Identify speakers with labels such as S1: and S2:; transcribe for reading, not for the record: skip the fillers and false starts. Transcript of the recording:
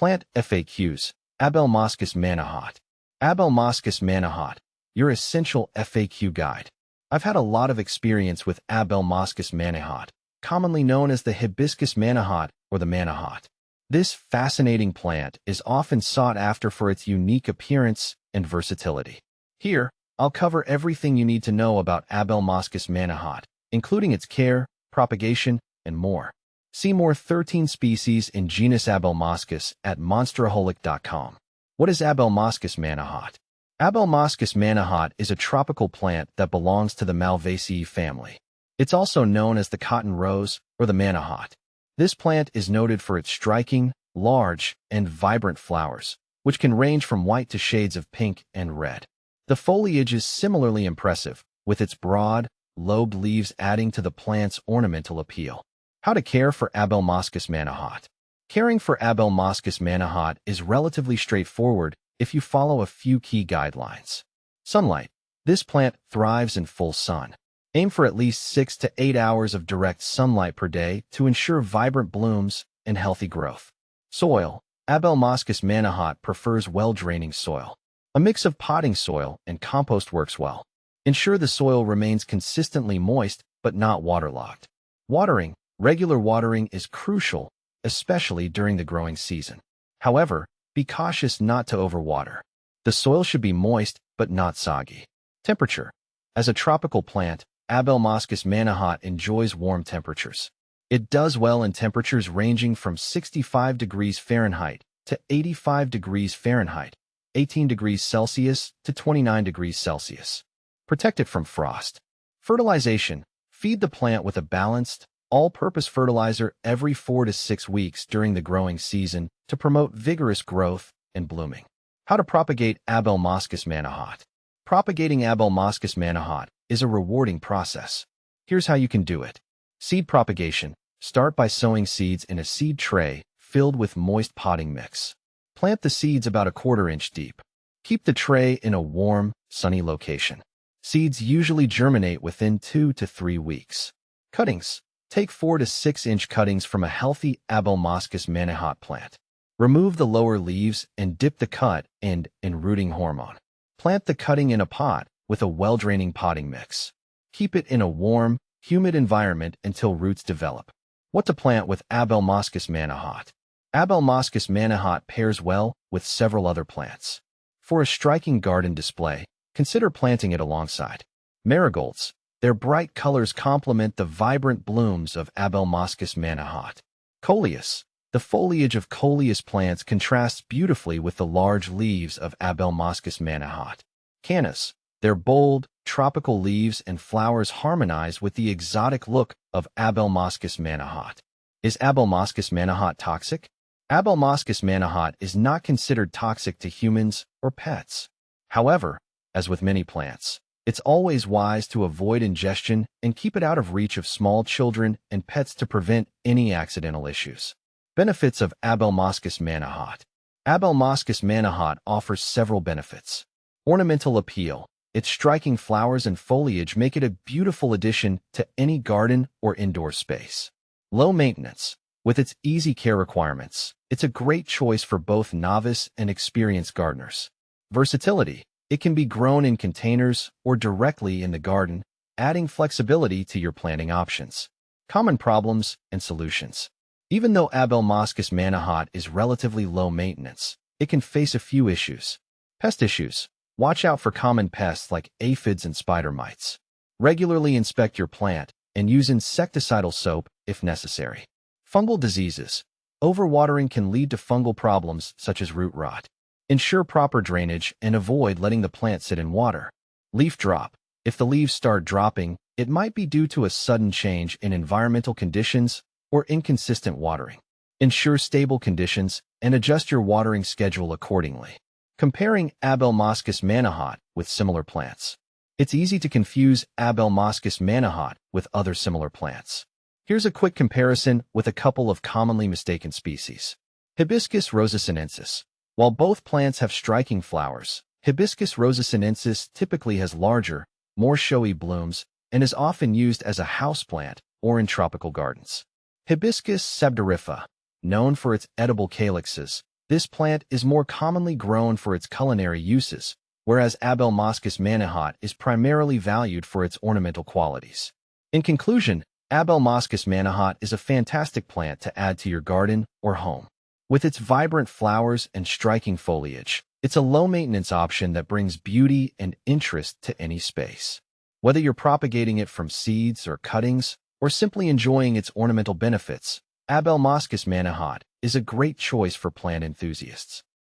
S1: Plant FAQs. Abelmoschus Manihot. Abelmoschus Manihot, your essential FAQ guide. I've had a lot of experience with Abelmoschus Manihot, commonly known as the hibiscus manihot or the manihot. This fascinating plant is often sought after for its unique appearance and versatility. Here, I'll cover everything you need to know about Abelmoschus manihot, including its care, propagation, and more. See more 13 species in genus Abelmoschus at monsteraholic.com. What is Abelmoschus manihot? Abelmoschus manihot is a tropical plant that belongs to the Malvaceae family. It's also known as the cotton rose or the manihot. This plant is noted for its striking, large, and vibrant flowers, which can range from white to shades of pink and red. The foliage is similarly impressive, with its broad, lobed leaves adding to the plant's ornamental appeal. How to care for Abelmoschus manihot. Caring for Abelmoschus manihot is relatively straightforward if you follow a few key guidelines. Sunlight. This plant thrives in full sun. Aim for at least 6 to 8 hours of direct sunlight per day to ensure vibrant blooms and healthy growth. Soil. Abelmoschus manihot prefers well-draining soil. A mix of potting soil and compost works well. Ensure the soil remains consistently moist but not waterlogged. Watering. Regular watering is crucial, especially during the growing season. However, be cautious not to overwater. The soil should be moist but not soggy. Temperature. As a tropical plant, Abelmoschus manihot enjoys warm temperatures. It does well in temperatures ranging from 65 degrees Fahrenheit to 85 degrees Fahrenheit, 18 degrees Celsius to 29 degrees Celsius. Protect it from frost. Fertilization. Feed the plant with a balanced, all-purpose fertilizer every 4 to 6 weeks during the growing season to promote vigorous growth and blooming. How to propagate Abelmoschus manihot. Propagating Abelmoschus manihot is a rewarding process. Here's how you can do it. Seed propagation. Start by sowing seeds in a seed tray filled with moist potting mix. Plant the seeds about a 1/4 inch deep. Keep the tray in a warm, sunny location. Seeds usually germinate within 2 to 3 weeks. Cuttings. Take 4 to 6 inch cuttings from a healthy Abelmoschus manihot plant. Remove the lower leaves and dip the cut end in rooting hormone. Plant the cutting in a pot with a well-draining potting mix. Keep it in a warm, humid environment until roots develop. What to plant with Abelmoschus manihot. Abelmoschus manihot pairs well with several other plants. For a striking garden display, consider planting it alongside marigolds. Their bright colors complement the vibrant blooms of Abelmoschus manihot. Coleus. The foliage of coleus plants contrasts beautifully with the large leaves of Abelmoschus manihot. Cannas. Their bold, tropical leaves and flowers harmonize with the exotic look of Abelmoschus manihot. Is Abelmoschus manihot toxic? Abelmoschus manihot is not considered toxic to humans or pets. However, as with many plants, it's always wise to avoid ingestion and keep it out of reach of small children and pets to prevent any accidental issues. Benefits of Abelmoschus manihot. Abelmoschus manihot offers several benefits. Ornamental appeal. Its striking flowers and foliage make it a beautiful addition to any garden or indoor space. Low maintenance. With its easy care requirements, it's a great choice for both novice and experienced gardeners. Versatility. It can be grown in containers or directly in the garden, adding flexibility to your planting options. Common problems and solutions. Even though Abelmoschus manihot is relatively low maintenance, it can face a few issues. Pest issues. Watch out for common pests like aphids and spider mites. Regularly inspect your plant and use insecticidal soap if necessary. Fungal diseases. Overwatering can lead to fungal problems such as root rot. Ensure proper drainage and avoid letting the plant sit in water. Leaf drop. If the leaves start dropping, it might be due to a sudden change in environmental conditions or inconsistent watering. Ensure stable conditions and adjust your watering schedule accordingly. Comparing Abelmoschus manihot with similar plants. It's easy to confuse Abelmoschus manihot with other similar plants. Here's a quick comparison with a couple of commonly mistaken species. Hibiscus rosasinensis. While both plants have striking flowers, Hibiscus rosasinensis typically has larger, more showy blooms and is often used as a houseplant or in tropical gardens. Hibiscus sabdariffa. Known for its edible calyxes, This plant is more commonly grown for its culinary uses, whereas Abelmoschus manihot is primarily valued for its ornamental qualities. In conclusion, Abelmoschus manihot is a fantastic plant to add to your garden or home. With its vibrant flowers and striking foliage, it's a low-maintenance option that brings beauty and interest to any space. Whether you're propagating it from seeds or cuttings, or simply enjoying its ornamental benefits, Abelmoschus manihot is a great choice for plant enthusiasts.